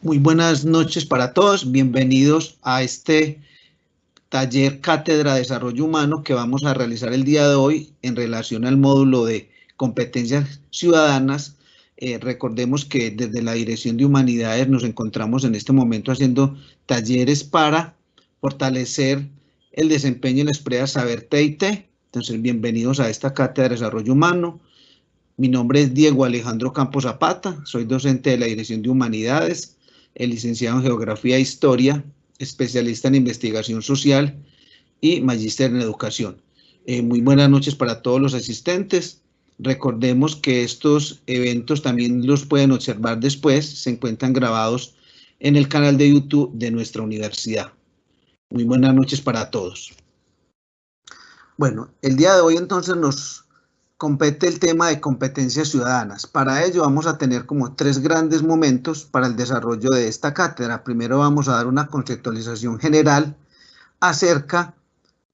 Muy buenas noches para todos. Bienvenidos a este taller Cátedra de Desarrollo Humano que vamos a realizar el día de hoy en relación al módulo de competencias ciudadanas. Recordemos que desde la Dirección de Humanidades nos encontramos en este momento haciendo talleres para fortalecer el desempeño en las pruebas Saber TIT. Entonces, bienvenidos a esta Cátedra de Desarrollo Humano. Mi nombre es Diego Alejandro Campos Zapata, soy docente de la Dirección de Humanidades, licenciado en Geografía e Historia, especialista en Investigación Social y magíster en Educación. Muy buenas noches para todos los asistentes. Recordemos que estos eventos también los pueden observar después, se encuentran grabados en el canal de YouTube de nuestra universidad. Muy buenas noches para todos. Bueno, el día de hoy entonces nos compete el tema de competencias ciudadanas. Para ello vamos a tener como tres grandes momentos para el desarrollo de esta cátedra. Primero vamos a dar una conceptualización general acerca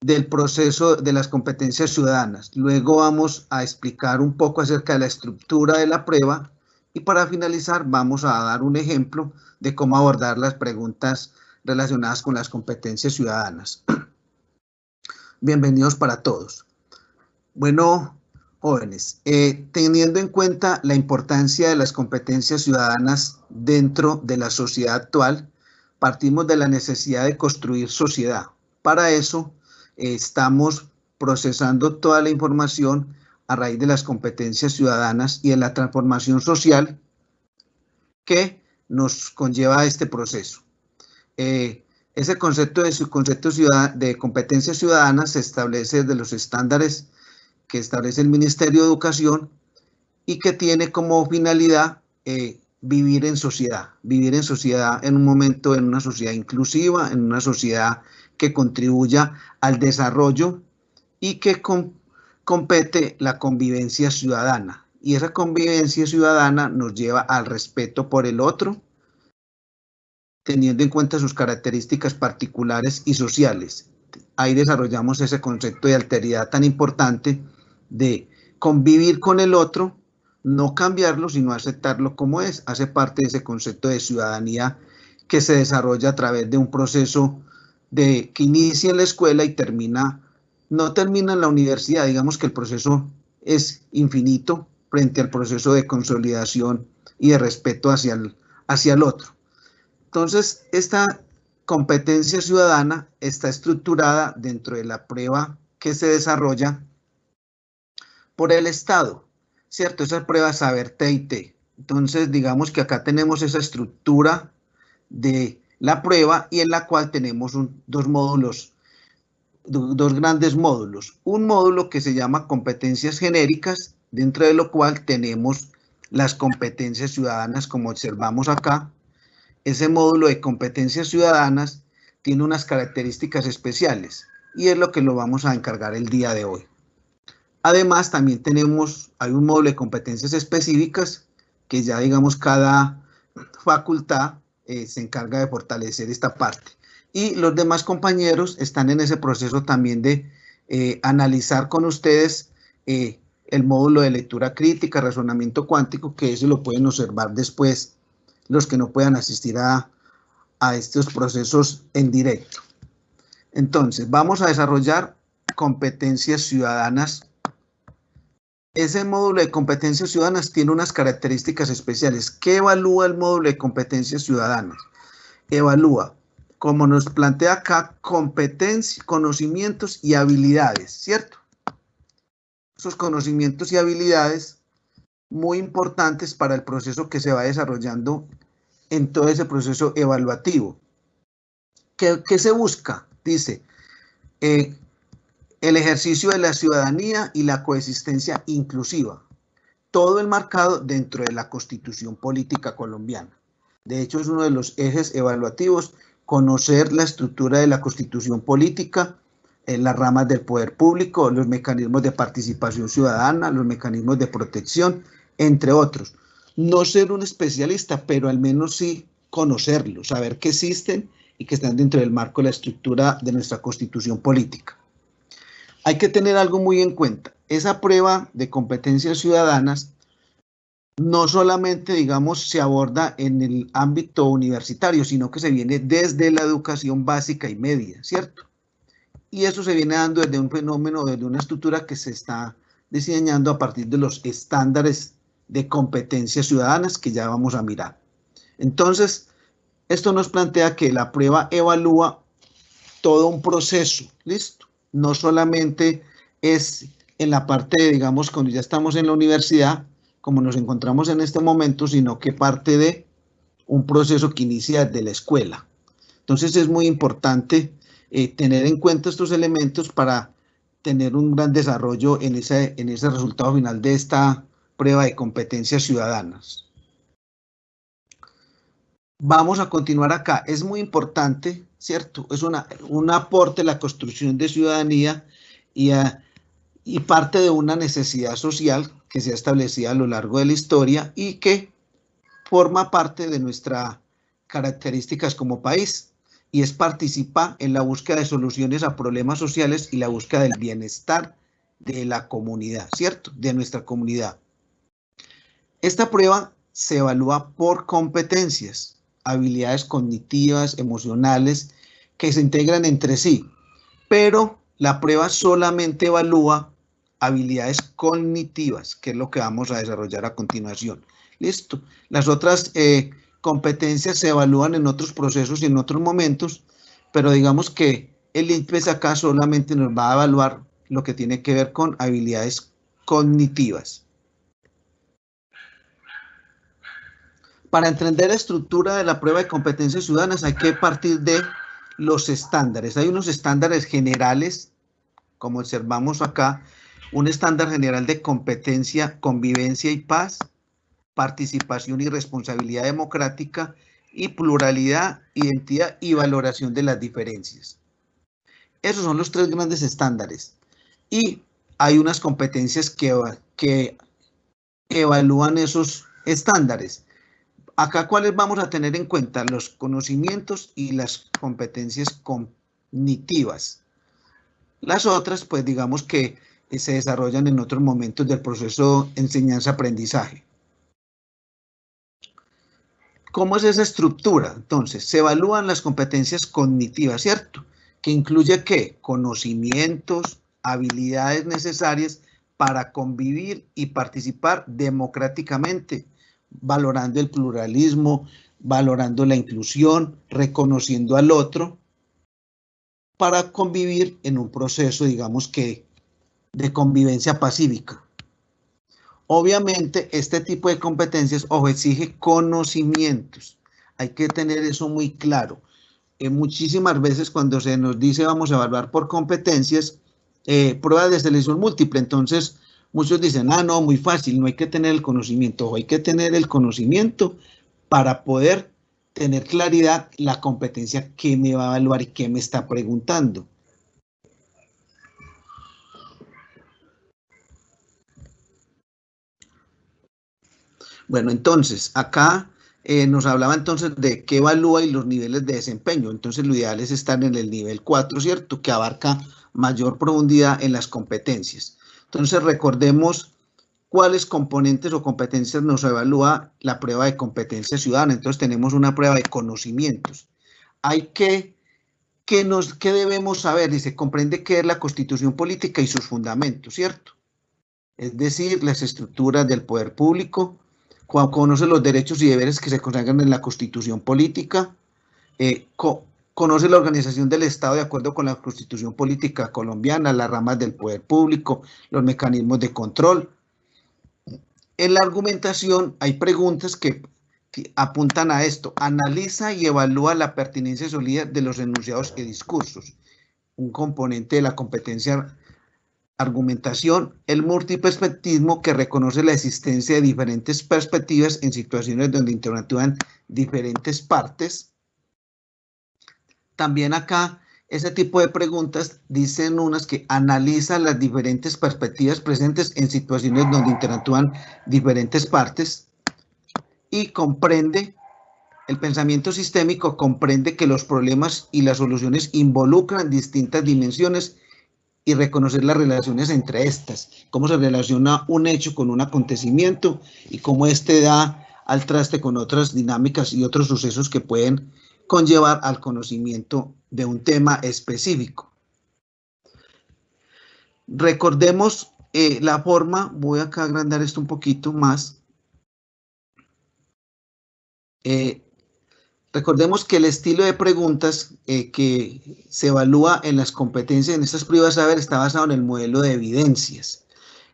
del proceso de las competencias ciudadanas. Luego vamos a explicar un poco acerca de la estructura de la prueba y para finalizar vamos a dar un ejemplo de cómo abordar las preguntas relacionadas con las competencias ciudadanas. Bienvenidos para todos. Bueno, jóvenes, teniendo en cuenta la importancia de las competencias ciudadanas dentro de la sociedad actual, partimos de la necesidad de construir sociedad. Para eso, estamos procesando toda la información a raíz de las competencias ciudadanas y de la transformación social que nos conlleva a este proceso. Ese concepto de competencias ciudadanas se establece desde los estándares que establece el Ministerio de Educación y que tiene como finalidad vivir en sociedad en un momento, en una sociedad inclusiva, en una sociedad que contribuya al desarrollo y que compete la convivencia ciudadana. Y esa convivencia ciudadana nos lleva al respeto por el otro, teniendo en cuenta sus características particulares y sociales. Ahí desarrollamos ese concepto de alteridad tan importante de convivir con el otro, no cambiarlo, sino aceptarlo como es. Hace parte de ese concepto de ciudadanía que se desarrolla a través de un proceso que inicia en la escuela y no termina en la universidad. Digamos que el proceso es infinito frente al proceso de consolidación y de respeto hacia el otro. Entonces, esta competencia ciudadana está estructurada dentro de la prueba que se desarrolla por el Estado, ¿cierto? Esa prueba Saber TIT. Entonces, digamos que acá tenemos esa estructura de la prueba y en la cual tenemos dos grandes módulos. Un módulo que se llama competencias genéricas, dentro de lo cual tenemos las competencias ciudadanas, como observamos acá. Ese módulo de competencias ciudadanas tiene unas características especiales y es lo que lo vamos a encargar el día de hoy. Además, también hay un módulo de competencias específicas que ya, digamos, cada facultad se encarga de fortalecer esta parte. Y los demás compañeros están en ese proceso también de analizar con ustedes el módulo de lectura crítica, razonamiento cuántico, que eso lo pueden observar después los que no puedan asistir a estos procesos en directo. Entonces, vamos a desarrollar competencias ciudadanas. Ese módulo de competencias ciudadanas tiene unas características especiales. ¿Qué evalúa el módulo de competencias ciudadanas? Evalúa, como nos plantea acá, competencias, conocimientos y habilidades, ¿cierto? Esos conocimientos y habilidades muy importantes para el proceso que se va desarrollando en todo ese proceso evaluativo. ¿Qué se busca? Dice, el ejercicio de la ciudadanía y la coexistencia inclusiva, todo enmarcado dentro de la Constitución Política Colombiana. De hecho, es uno de los ejes evaluativos, conocer la estructura de la Constitución Política, las ramas del poder público, los mecanismos de participación ciudadana, los mecanismos de protección, entre otros. No ser un especialista, pero al menos sí conocerlos, saber que existen y que están dentro del marco de la estructura de nuestra Constitución Política. Hay que tener algo muy en cuenta. Esa prueba de competencias ciudadanas no solamente, digamos, se aborda en el ámbito universitario, sino que se viene desde la educación básica y media, ¿cierto? Y eso se viene dando desde un fenómeno, desde una estructura que se está diseñando a partir de los estándares de competencias ciudadanas que ya vamos a mirar. Entonces, esto nos plantea que la prueba evalúa todo un proceso, ¿listo? No solamente es en la parte, digamos, cuando ya estamos en la universidad, como nos encontramos en este momento, sino que parte de un proceso que inicia desde la escuela. Entonces es muy importante tener en cuenta estos elementos para tener un gran desarrollo en ese resultado final de esta prueba de competencias ciudadanas. Vamos a continuar acá. Es muy importante, ¿cierto? Es un aporte a la construcción de ciudadanía y parte de una necesidad social que se ha establecido a lo largo de la historia y que forma parte de nuestras características como país, y es participar en la búsqueda de soluciones a problemas sociales y la búsqueda del bienestar de la comunidad, ¿cierto? De nuestra comunidad. Esta prueba se evalúa por competencias, habilidades cognitivas, emocionales, que se integran entre sí, pero la prueba solamente evalúa habilidades cognitivas, que es lo que vamos a desarrollar a continuación. Listo. Las otras competencias se evalúan en otros procesos y en otros momentos, pero digamos que el INPES acá solamente nos va a evaluar lo que tiene que ver con habilidades cognitivas. Para entender la estructura de la prueba de competencias ciudadanas hay que partir de los estándares. Hay unos estándares generales, como observamos acá, un estándar general de competencia, convivencia y paz, participación y responsabilidad democrática, y pluralidad, identidad y valoración de las diferencias. Esos son los tres grandes estándares. Y hay unas competencias que evalúan esos estándares. Acá, ¿cuáles vamos a tener en cuenta? Los conocimientos y las competencias cognitivas. Las otras, pues digamos que se desarrollan en otros momentos del proceso enseñanza-aprendizaje. ¿Cómo es esa estructura? Entonces, se evalúan las competencias cognitivas, ¿cierto? Que incluye ¿qué? Conocimientos, habilidades necesarias para convivir y participar democráticamente, valorando el pluralismo, valorando la inclusión, reconociendo al otro, para convivir en un proceso, digamos que, de convivencia pacífica. Obviamente, este tipo de competencias exige conocimientos. Hay que tener eso muy claro. Muchísimas veces cuando se nos dice vamos a evaluar por competencias, pruebas de selección múltiple, entonces muchos dicen, no, muy fácil, no hay que tener el conocimiento, hay que tener el conocimiento para poder tener claridad la competencia que me va a evaluar y qué me está preguntando. Bueno, entonces, acá nos hablaba entonces de qué evalúa y los niveles de desempeño. Entonces, lo ideal es estar en el nivel 4, ¿cierto? Que abarca mayor profundidad en las competencias. Entonces, recordemos cuáles componentes o competencias nos evalúa la prueba de competencia ciudadana. Entonces, tenemos una prueba de conocimientos. ¿Qué debemos saber? Dice, comprende qué es la Constitución política y sus fundamentos, ¿cierto? Es decir, las estructuras del poder público, conoce los derechos y deberes que se consagran en la Constitución política, conoce la organización del Estado de acuerdo con la Constitución política colombiana, las ramas del poder público, los mecanismos de control. En la argumentación hay preguntas que apuntan a esto. Analiza y evalúa la pertinencia sólida de los enunciados y discursos. Un componente de la competencia argumentación, el multiperspectivismo, que reconoce la existencia de diferentes perspectivas en situaciones donde interactúan diferentes partes. También acá, ese tipo de preguntas dicen unas que analizan las diferentes perspectivas presentes en situaciones donde interactúan diferentes partes y comprende, el pensamiento sistémico comprende que los problemas y las soluciones involucran distintas dimensiones y reconocer las relaciones entre estas, cómo se relaciona un hecho con un acontecimiento y cómo este da al traste con otras dinámicas y otros sucesos que pueden conllevar al conocimiento de un tema específico. Recordemos la forma, voy acá a agrandar esto un poquito más. Recordemos que el estilo de preguntas que se evalúa en las competencias en estas pruebas de saber está basado en el modelo de evidencias.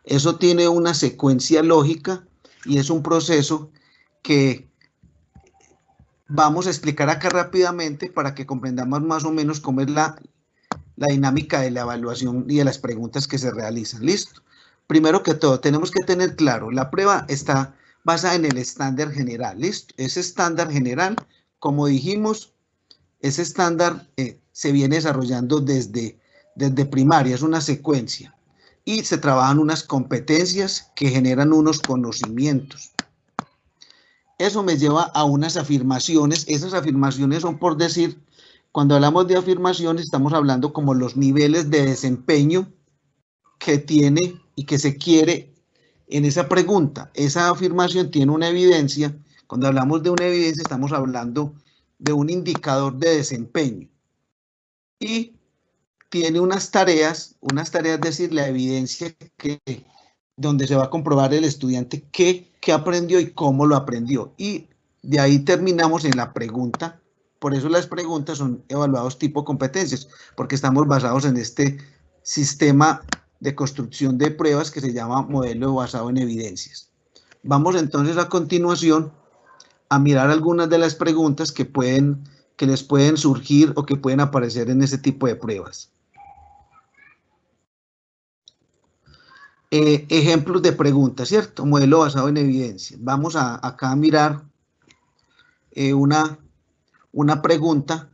Eso tiene una secuencia lógica y es un proceso que vamos a explicar acá rápidamente para que comprendamos más o menos cómo es la dinámica de la evaluación y de las preguntas que se realizan. ¿Listo? Primero que todo, tenemos que tener claro, la prueba está basada en el estándar general. ¿Listo? Ese estándar general, como dijimos, ese estándar se viene desarrollando desde primaria, es una secuencia. Y se trabajan unas competencias que generan unos conocimientos. Eso me lleva a unas afirmaciones. Esas afirmaciones son por decir, cuando hablamos de afirmaciones, estamos hablando como los niveles de desempeño que tiene y que se quiere en esa pregunta. Esa afirmación tiene una evidencia. Cuando hablamos de una evidencia, estamos hablando de un indicador de desempeño. Y tiene unas tareas, es decir, la evidencia donde se va a comprobar el estudiante qué aprendió y cómo lo aprendió. Y de ahí terminamos en la pregunta. Por eso las preguntas son evaluados tipo competencias, porque estamos basados en este sistema de construcción de pruebas que se llama modelo basado en evidencias. Vamos entonces a continuación a mirar algunas de las preguntas que les pueden surgir o que pueden aparecer en ese tipo de pruebas. Ejemplos de preguntas, ¿cierto? Modelo basado en evidencia. Vamos acá a mirar una pregunta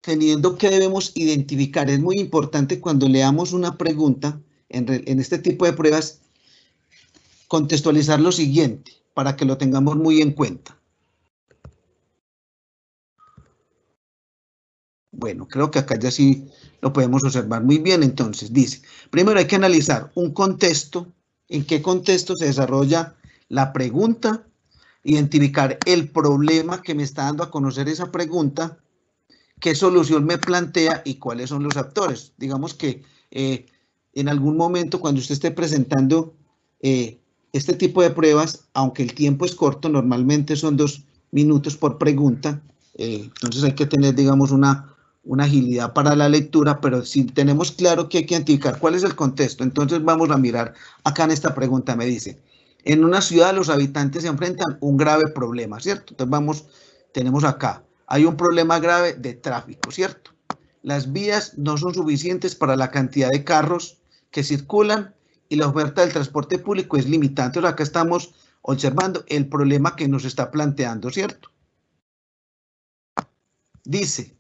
teniendo que debemos identificar. Es muy importante cuando leamos una pregunta en este tipo de pruebas, contextualizar lo siguiente para que lo tengamos muy en cuenta. Bueno, creo que acá ya sí lo podemos observar muy bien. Entonces, dice, primero hay que analizar un contexto, en qué contexto se desarrolla la pregunta, identificar el problema que me está dando a conocer esa pregunta, qué solución me plantea y cuáles son los actores. Digamos que en algún momento cuando usted esté presentando este tipo de pruebas, aunque el tiempo es corto, normalmente son 2 minutos por pregunta, entonces hay que tener, digamos, una agilidad para la lectura, pero si tenemos claro que hay que identificar cuál es el contexto, entonces vamos a mirar acá en esta pregunta, me dice, en una ciudad los habitantes se enfrentan a un grave problema, ¿cierto? Entonces tenemos acá, hay un problema grave de tráfico, ¿cierto? Las vías no son suficientes para la cantidad de carros que circulan y la oferta del transporte público es limitante. Entonces acá estamos observando el problema que nos está planteando, ¿cierto? Dice,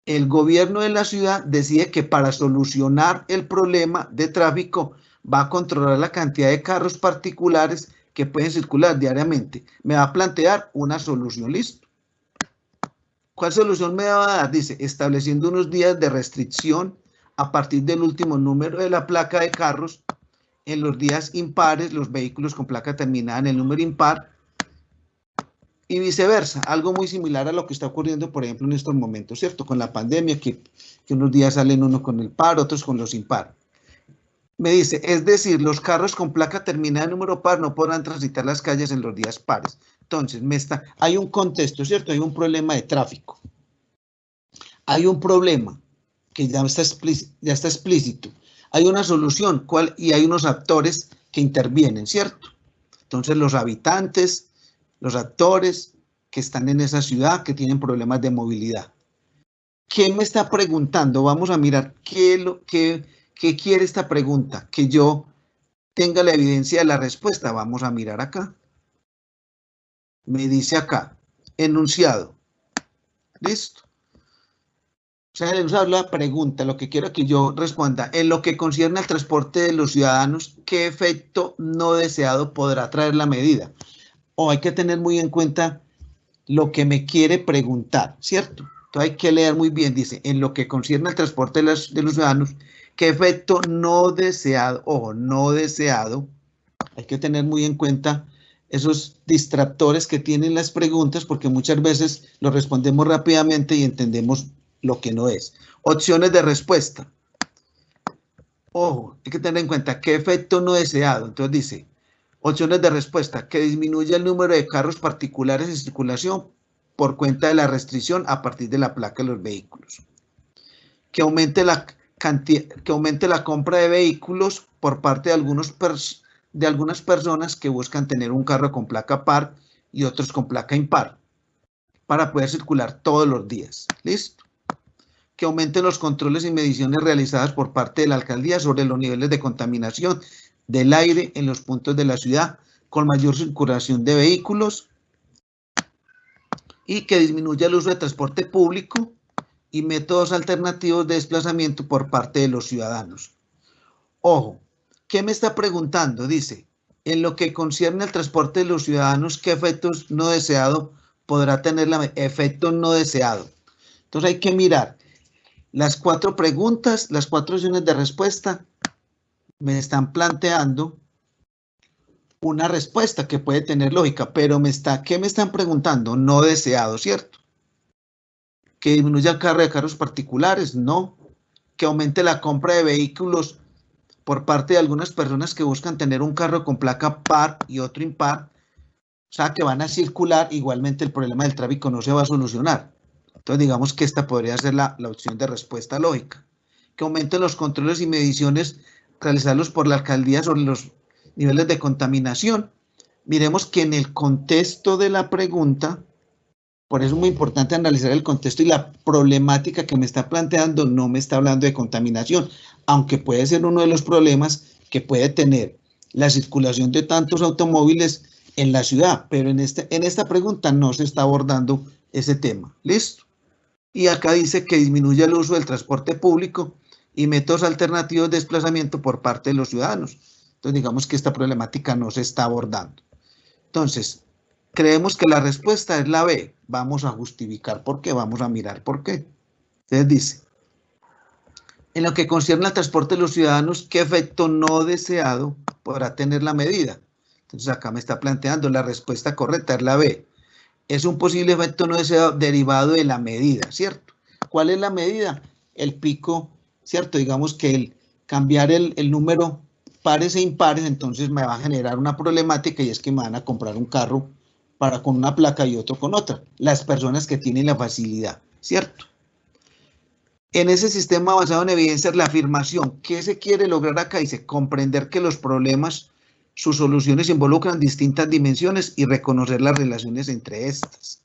el gobierno de la ciudad decide que para solucionar el problema de tráfico va a controlar la cantidad de carros particulares que pueden circular diariamente. Me va a plantear una solución, ¿listo? ¿Cuál solución me va a dar? Dice, estableciendo unos días de restricción a partir del último número de la placa de carros. En los días impares, los vehículos con placa terminada en el número impar y viceversa. Algo muy similar a lo que está ocurriendo, por ejemplo, en estos momentos, ¿cierto? Con la pandemia, que unos días salen unos con el par, otros con los impar. Me dice, es decir, los carros con placa terminada en número par no podrán transitar las calles en los días pares. Entonces, hay un contexto, ¿cierto? Hay un problema de tráfico. Hay un problema que ya está explícito. Hay una solución y hay unos actores que intervienen, ¿cierto? Entonces, los habitantes, los actores que están en esa ciudad, que tienen problemas de movilidad. ¿Qué me está preguntando? Vamos a mirar qué quiere esta pregunta. Que yo tenga la evidencia de la respuesta. Vamos a mirar acá. Me dice acá, enunciado. ¿Listo? O sea, el enunciado es la pregunta, lo que quiero que yo responda. En lo que concierne al transporte de los ciudadanos, ¿qué efecto no deseado podrá traer la medida? O hay que tener muy en cuenta lo que me quiere preguntar, ¿cierto? Entonces hay que leer muy bien, dice, en lo que concierne al transporte de los ciudadanos, ¿Qué efecto no deseado? Ojo, no deseado. Hay que tener muy en cuenta esos distractores que tienen las preguntas, porque muchas veces lo respondemos rápidamente y entendemos lo que no es. Opciones de respuesta. Ojo, hay que tener en cuenta qué efecto no deseado. Entonces dice, opciones de respuesta, que disminuya el número de carros particulares en circulación por cuenta de la restricción a partir de la placa de los vehículos. Que aumente la compra de vehículos por parte de algunas personas que buscan tener un carro con placa par y otros con placa impar para poder circular todos los días. ¿Listo? Que aumenten los controles y mediciones realizadas por parte de la alcaldía sobre los niveles de contaminación del aire en los puntos de la ciudad con mayor circulación de vehículos y que disminuya el uso de transporte público y métodos alternativos de desplazamiento por parte de los ciudadanos. Ojo, ¿qué me está preguntando? Dice, en lo que concierne al transporte de los ciudadanos, ¿qué efectos no deseados podrá tener efecto no deseado? Entonces hay que mirar las 4 preguntas, las 4 opciones de respuesta me están planteando una respuesta que puede tener lógica, pero ¿qué me están preguntando? No deseado, ¿cierto? Que disminuya el carro de carros particulares, no. Que aumente la compra de vehículos por parte de algunas personas que buscan tener un carro con placa par y otro impar, o sea, que van a circular, igualmente el problema del tráfico no se va a solucionar. Entonces, digamos que esta podría ser la opción de respuesta lógica. Que aumenten los controles y mediciones realizarlos por la alcaldía sobre los niveles de contaminación. Miremos que en el contexto de la pregunta, por eso es muy importante analizar el contexto y la problemática que me está planteando, no me está hablando de contaminación, aunque puede ser uno de los problemas que puede tener la circulación de tantos automóviles en la ciudad, pero en esta pregunta no se está abordando ese tema. ¿Listo? Y acá dice que disminuya el uso del transporte público y métodos alternativos de desplazamiento por parte de los ciudadanos. Entonces, digamos que esta problemática no se está abordando. Entonces, creemos que la respuesta es la B. Vamos a justificar por qué, vamos a mirar por qué. Entonces dice, en lo que concierne al transporte de los ciudadanos, ¿qué efecto no deseado podrá tener la medida? Entonces acá me está planteando la respuesta correcta, es la B. Es un posible efecto no deseado derivado de la medida, ¿cierto? ¿Cuál es la medida? El pico, ¿cierto? Digamos que el cambiar el número pares e impares, entonces me va a generar una problemática y es que me van a comprar un carro con una placa y otro con otra. Las personas que tienen la facilidad, ¿cierto? En ese sistema basado en evidencias, la afirmación, ¿qué se quiere lograr acá? Dice, comprender que los problemas, sus soluciones involucran distintas dimensiones y reconocer las relaciones entre estas.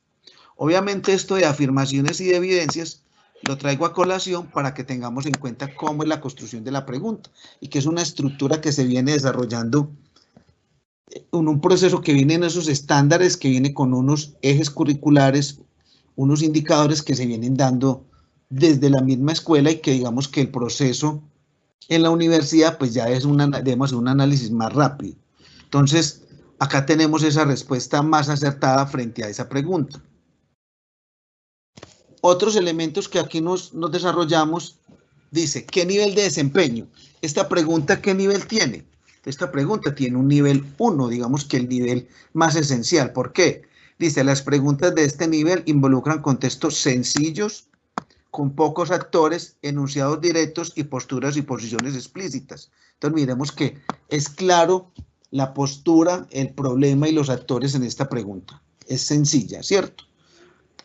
Obviamente esto de afirmaciones y de evidencias lo traigo a colación para que tengamos en cuenta cómo es la construcción de la pregunta y que es una estructura que se viene desarrollando en un proceso que viene en esos estándares, que viene con unos ejes curriculares, unos indicadores que se vienen dando desde la misma escuela y que digamos que el proceso en la universidad pues ya es un análisis más rápido. Entonces, acá tenemos esa respuesta más acertada frente a esa pregunta. Otros elementos que aquí nos desarrollamos, dice, ¿qué nivel de desempeño? Esta pregunta, ¿qué nivel tiene? Esta pregunta tiene un nivel 1, digamos que el nivel más esencial. ¿Por qué? Dice, las preguntas de este nivel involucran contextos sencillos, con pocos actores, enunciados directos y posturas y posiciones explícitas. Entonces miremos que es claro la postura, el problema y los actores en esta pregunta. Es sencilla, ¿cierto?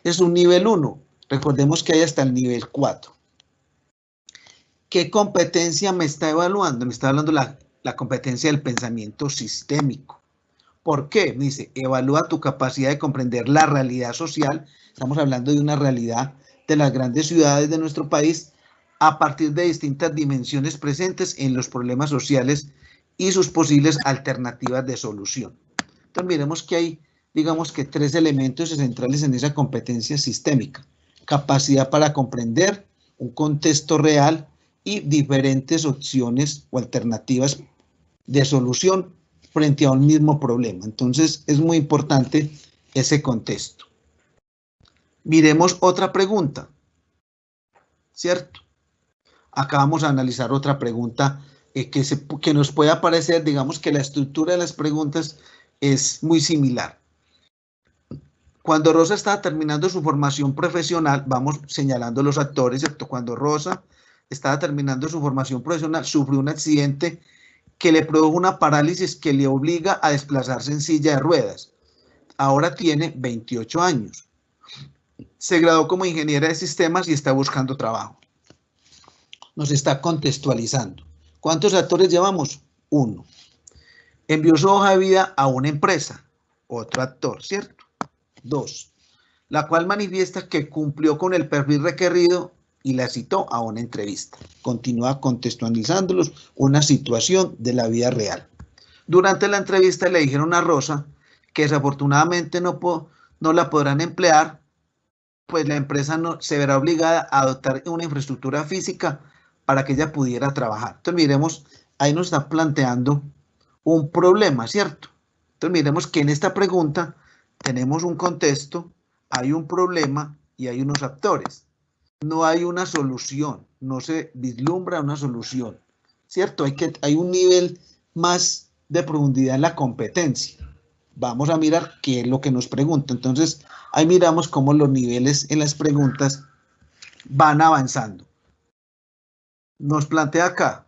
Es un nivel 1. Recordemos que hay hasta el nivel 4. ¿Qué competencia me está evaluando? Me está hablando la competencia del pensamiento sistémico. ¿Por qué? Dice, evalúa tu capacidad de comprender la realidad social. Estamos hablando de una realidad de las grandes ciudades de nuestro país a partir de distintas dimensiones presentes en los problemas sociales y sus posibles alternativas de solución. Entonces miremos que hay, digamos que 3 elementos centrales en esa competencia sistémica. Capacidad para comprender un contexto real y diferentes opciones o alternativas de solución frente a un mismo problema. Entonces es muy importante ese contexto. Miremos otra pregunta, ¿cierto? Acá vamos a analizar otra pregunta que nos puede parecer, digamos que la estructura de las preguntas es muy similar. Cuando Rosa estaba terminando su formación profesional, vamos señalando los actores, ¿cierto? Cuando Rosa estaba terminando su formación profesional, sufrió un accidente que le produjo una parálisis que le obliga a desplazarse en silla de ruedas. Ahora tiene 28 años. Se graduó como ingeniera de sistemas y está buscando trabajo. Nos está contextualizando. ¿Cuántos actores llevamos? Uno. Envió su hoja de vida a una empresa, otro actor, ¿cierto? Dos. La cual manifiesta que cumplió con el perfil requerido y la citó a una entrevista. Continúa contextualizándolos una situación de la vida real. Durante la entrevista le dijeron a Rosa que desafortunadamente no la podrán emplear, pues la empresa se verá obligada a adoptar una infraestructura física para que ella pudiera trabajar. Entonces miremos, ahí nos está planteando un problema, ¿cierto? Entonces miremos que en esta pregunta tenemos un contexto, hay un problema y hay unos actores. No hay una solución, no se vislumbra una solución, ¿cierto? Hay un nivel más de profundidad en la competencia. Vamos a mirar qué es lo que nos pregunta. Entonces, ahí miramos cómo los niveles en las preguntas van avanzando. Nos plantea acá,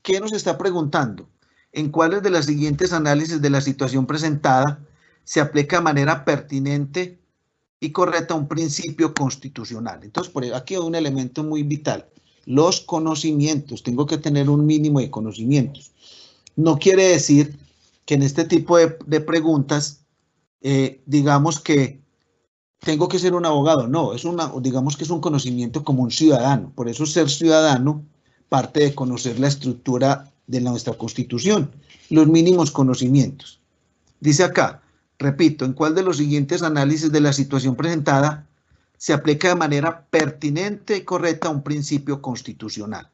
¿qué nos está preguntando? ¿En cuáles de las siguientes análisis de la situación presentada se aplica de manera pertinente y correcta un principio constitucional? Entonces, por aquí hay un elemento muy vital. Los conocimientos. Tengo que tener un mínimo de conocimientos. No quiere decir que en este tipo de preguntas, digamos que tengo que ser un abogado. No, digamos que es un conocimiento como un ciudadano. Por eso ser ciudadano parte de conocer la estructura de nuestra Constitución, los mínimos conocimientos. Dice acá, repito, ¿en cuál de los siguientes análisis de la situación presentada se aplica de manera pertinente y correcta un principio constitucional?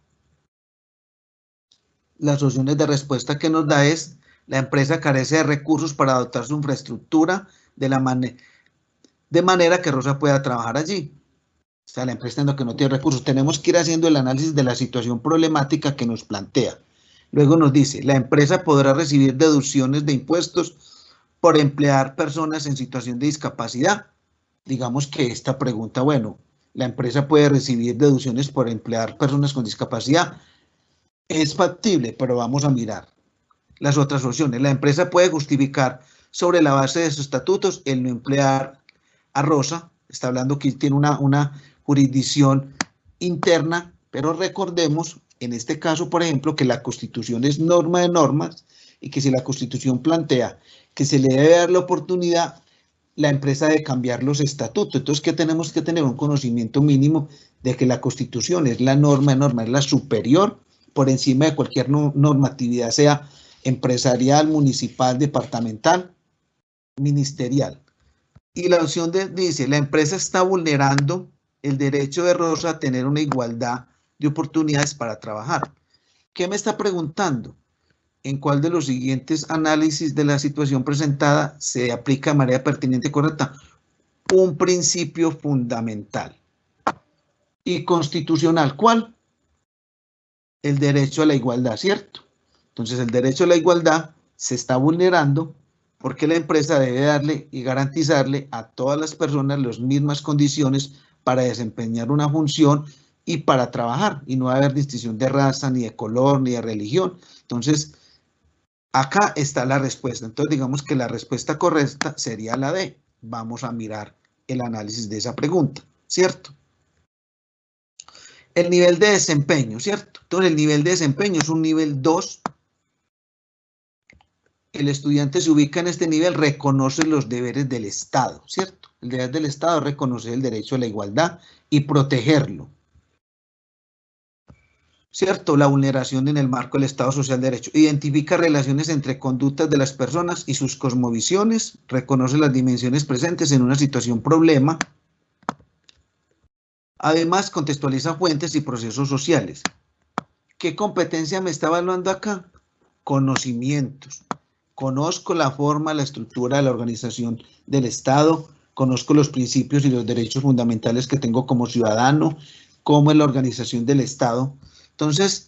Las opciones de respuesta que nos da es: la empresa carece de recursos para adoptar su infraestructura de manera que Rosa pueda trabajar allí. O sea, la empresa que no tiene recursos. Tenemos que ir haciendo el análisis de la situación problemática que nos plantea. Luego nos dice, la empresa podrá recibir deducciones de impuestos por emplear personas en situación de discapacidad. Digamos que esta pregunta, bueno, la empresa puede recibir deducciones por emplear personas con discapacidad. Es factible, pero vamos a mirar las otras opciones. La empresa puede justificar sobre la base de sus estatutos el no emplear a Rosa. Está hablando que tiene una jurisdicción interna, pero recordemos, en este caso, por ejemplo, que la Constitución es norma de normas y que si la Constitución plantea que se le debe dar la oportunidad, la empresa debe cambiar los estatutos. Entonces, ¿qué tenemos que tener? Un conocimiento mínimo de que la Constitución es la norma de normas, es la superior por encima de cualquier normatividad, sea empresarial, municipal, departamental, ministerial. Y la opción dice, la empresa está vulnerando el derecho de Rosa a tener una igualdad de oportunidades para trabajar. ¿Qué me está preguntando? ¿En cuál de los siguientes análisis de la situación presentada se aplica de manera pertinente y correcta un principio fundamental y constitucional? ¿Cuál? El derecho a la igualdad, ¿cierto? Entonces, el derecho a la igualdad se está vulnerando porque la empresa debe darle y garantizarle a todas las personas las mismas condiciones para desempeñar una función y para trabajar, y no va a haber distinción de raza, ni de color, ni de religión. Entonces, acá está la respuesta. Entonces, digamos que la respuesta correcta sería la D. Vamos a mirar el análisis de esa pregunta, ¿cierto? El nivel de desempeño, ¿cierto? Entonces, el nivel de desempeño es un nivel 2. El estudiante se ubica en este nivel, reconoce los deberes del Estado, ¿cierto? El deber del Estado es reconocer el derecho a la igualdad y protegerlo, ¿cierto? La vulneración en el marco del Estado Social de Derecho. Identifica relaciones entre conductas de las personas y sus cosmovisiones, reconoce las dimensiones presentes en una situación problema. Además, contextualiza fuentes y procesos sociales. ¿Qué competencia me está evaluando acá? Conocimientos. Conozco la forma, la estructura de la organización del Estado, conozco los principios y los derechos fundamentales que tengo como ciudadano, cómo es la organización del Estado. Entonces,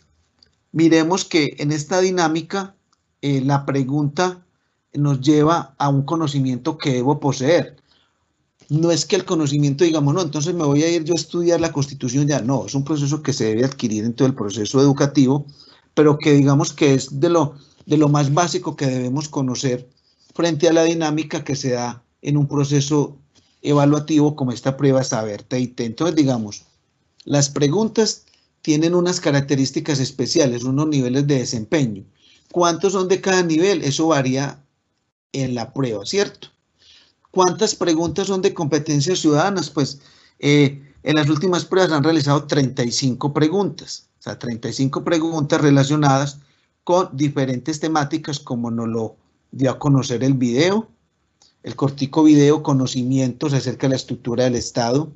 miremos que en esta dinámica la pregunta nos lleva a un conocimiento que debo poseer. No es que el conocimiento digamos, no, entonces me voy a ir yo a estudiar la Constitución ya. No, es un proceso que se debe adquirir en todo el proceso educativo, pero que digamos que es de lo más básico que debemos conocer frente a la dinámica que se da en un proceso evaluativo como esta prueba Saber TIT. Entonces, digamos, las preguntas tienen unas características especiales, unos niveles de desempeño. ¿Cuántos son de cada nivel? Eso varía en la prueba, ¿cierto? ¿Cuántas preguntas son de competencias ciudadanas? Pues en las últimas pruebas han realizado 35 preguntas, o sea, 35 preguntas relacionadas con diferentes temáticas como nos lo dio a conocer el video, el cortico video, conocimientos acerca de la estructura del Estado,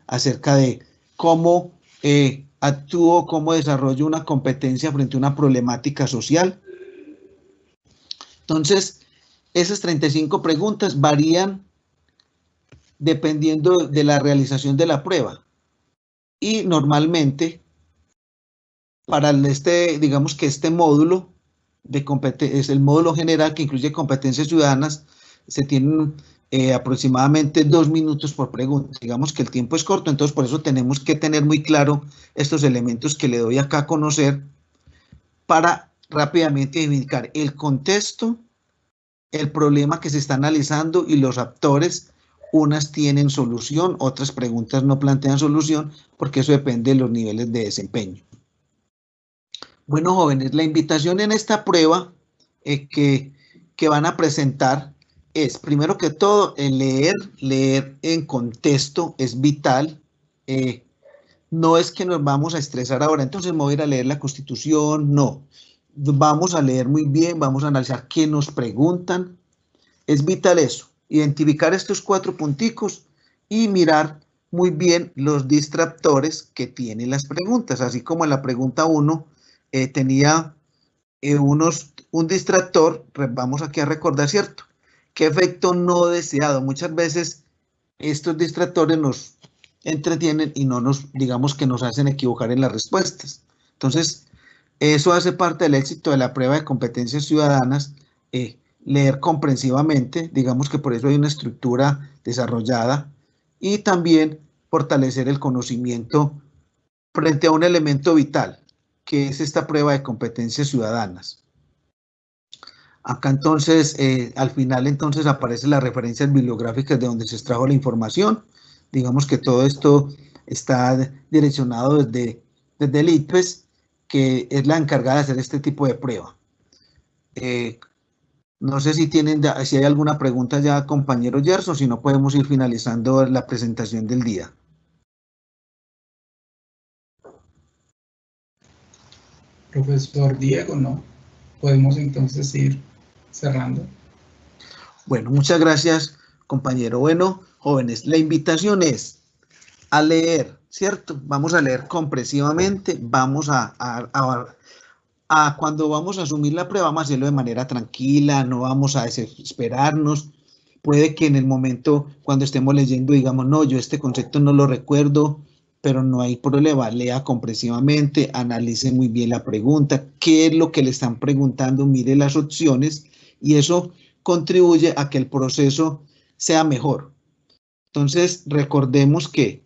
acerca de cómo actúo, cómo desarrollo una competencia frente a una problemática social. Entonces, esas 35 preguntas varían dependiendo de la realización de la prueba. Y normalmente, para digamos que este módulo es el módulo general que incluye competencias ciudadanas, se tienen aproximadamente 2 minutos por pregunta. Digamos que el tiempo es corto, entonces por eso tenemos que tener muy claro estos elementos que le doy acá a conocer para rápidamente identificar el contexto, el problema que se está analizando y los actores. Unas tienen solución, otras preguntas no plantean solución, porque eso depende de los niveles de desempeño. Bueno, jóvenes, la invitación en esta prueba que van a presentar es, primero que todo, leer en contexto es vital. No es que nos vamos a estresar ahora, entonces me voy a ir a leer la Constitución, no. Vamos a leer muy bien, vamos a analizar qué nos preguntan. Es vital eso, identificar estos 4 punticos y mirar muy bien los distractores que tienen las preguntas, así como en la pregunta 1 tenía un distractor, vamos aquí a recordar, ¿cierto? ¿Qué efecto no deseado? Muchas veces estos distractores nos entretienen y no digamos que nos hacen equivocar en las respuestas. Entonces, eso hace parte del éxito de la prueba de competencias ciudadanas, leer comprensivamente, digamos que por eso hay una estructura desarrollada, y también fortalecer el conocimiento frente a un elemento vital, que es esta prueba de competencias ciudadanas. Acá entonces, al final entonces aparecen las referencias bibliográficas de donde se extrajo la información. Digamos que todo esto está direccionado desde el ITPES, que es la encargada de hacer este tipo de prueba. No sé si si hay alguna pregunta ya, compañero Gerson, si no podemos ir finalizando la presentación del día. Profesor Diego, no. Podemos entonces ir cerrando. Bueno, muchas gracias, compañero. Bueno, jóvenes, la invitación es a leer, ¿cierto? Vamos a leer comprensivamente, vamos cuando vamos a asumir la prueba, vamos a hacerlo de manera tranquila, no vamos a desesperarnos. Puede que en el momento, cuando estemos leyendo, digamos, no, yo este concepto no lo recuerdo, pero no hay problema, lea comprensivamente, analice muy bien la pregunta, qué es lo que le están preguntando, mire las opciones, y eso contribuye a que el proceso sea mejor. Entonces, recordemos que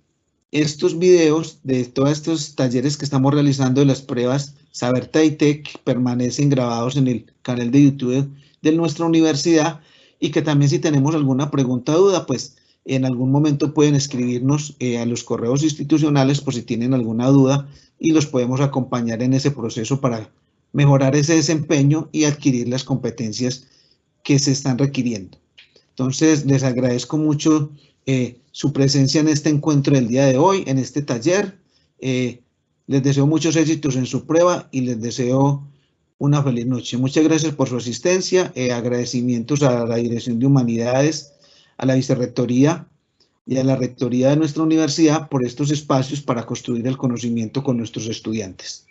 estos videos de todos estos talleres que estamos realizando de las pruebas Saber TIT permanecen grabados en el canal de YouTube de nuestra universidad, y que también si tenemos alguna pregunta o duda, pues en algún momento pueden escribirnos a los correos institucionales por si tienen alguna duda, y los podemos acompañar en ese proceso para mejorar ese desempeño y adquirir las competencias que se están requiriendo. Entonces, les agradezco mucho su presencia en este encuentro del día de hoy, en este taller. Les deseo muchos éxitos en su prueba y les deseo una feliz noche. Muchas gracias por su asistencia. Agradecimientos a la Dirección de Humanidades, a la Vicerrectoría y a la Rectoría de nuestra universidad por estos espacios para construir el conocimiento con nuestros estudiantes.